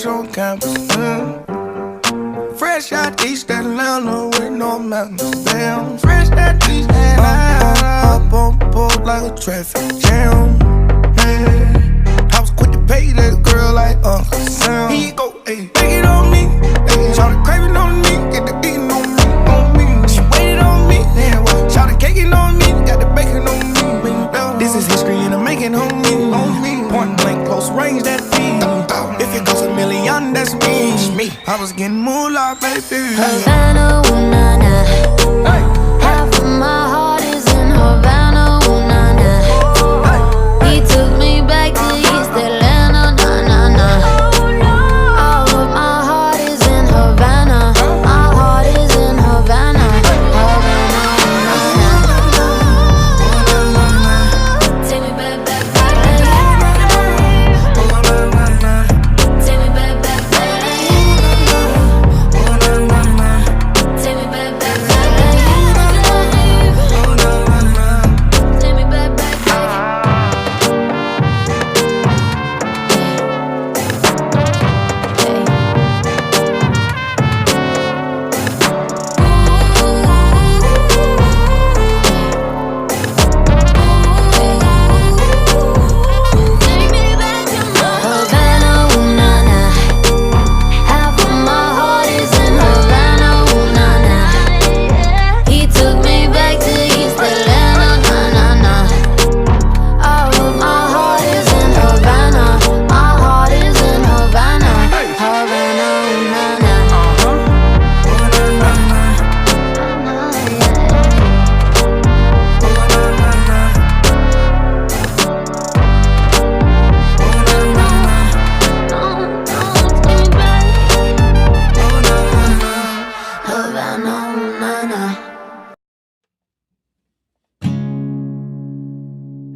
fresh on campus. Fresh out East Atlanta with no mountains. Damn, fresh out East Atlanta. Up on board like a traffic jam. Yeah. I was quick to pay that girl like Uncle Sam. Here you go, ayy, take it on me. Ayy, shout it craving on me, get the beating on me, on me. She waited on me, damn, shout it caking on me, got the bacon on me. This is history and I'm making on me, on me. Point blank, close range, that feed. If it goes a million, that's me. I was getting moolah, baby. Havana, ooh, nah, nah. Half of my heart is in Havana, ooh, nah, nah. He took me back to East Atlanta, nah, nah, nah. All of my heart is in Havana. My heart is in Havana. Havana, ooh, nah, nah. Take me back, back, back, take me back, back, back. Take me back, back, back. Take me back, back, Havana, ooh, nah, nah. Half of my heart is in Havana, ooh, nah, nah. He took me back to East Atlanta, nah, nah, nah. All of my heart is in Havana. My heart is in Havana. Havana, ooh, nah, nah.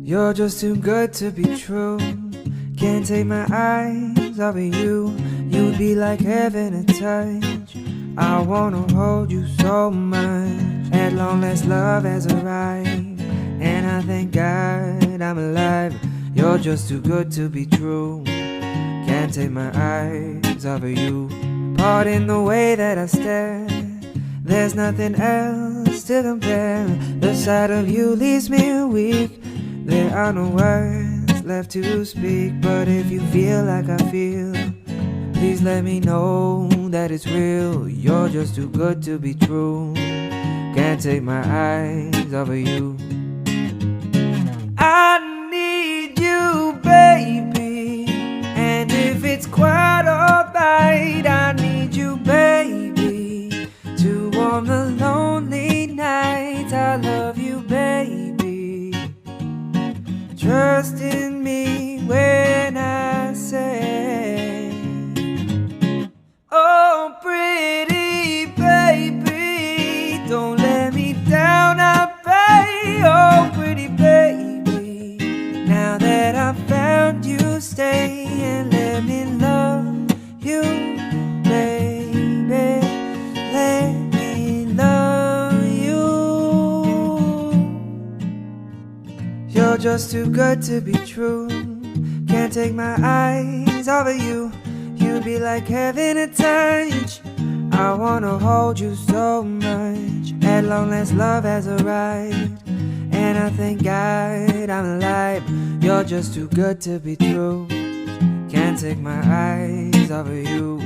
You're just too good to be true. Can't take my eyes off of you. You'd be like heaven to touch. I wanna hold you so much. At long last love has arrived, and I thank God I'm alive. You're just too good to be true. Can't take my eyes off of you. Pardon the way that I stare. There's nothing else to compare. The sight of you leaves me weak. There are no words left to speak. But if you feel like I feel, please let me know that it's real. You're just too good to be true. Can't take my eyes off of you. I need you, baby. And if it's quite alright, I need you, baby, to warm the lonely nights. I love you, baby. Trust in me when I say, oh, pretty baby, don't let me down, I pray. Oh, pretty baby, now that I found you, stay and let me love you, baby. Let me love you. You're just too good to be true. Can't take my eyes off of you. You'd be like heaven to touch. I wanna hold you so much. At long last love has arrived, and I thank God I'm alive. You're just too good to be true. Can't take my eyes off of you.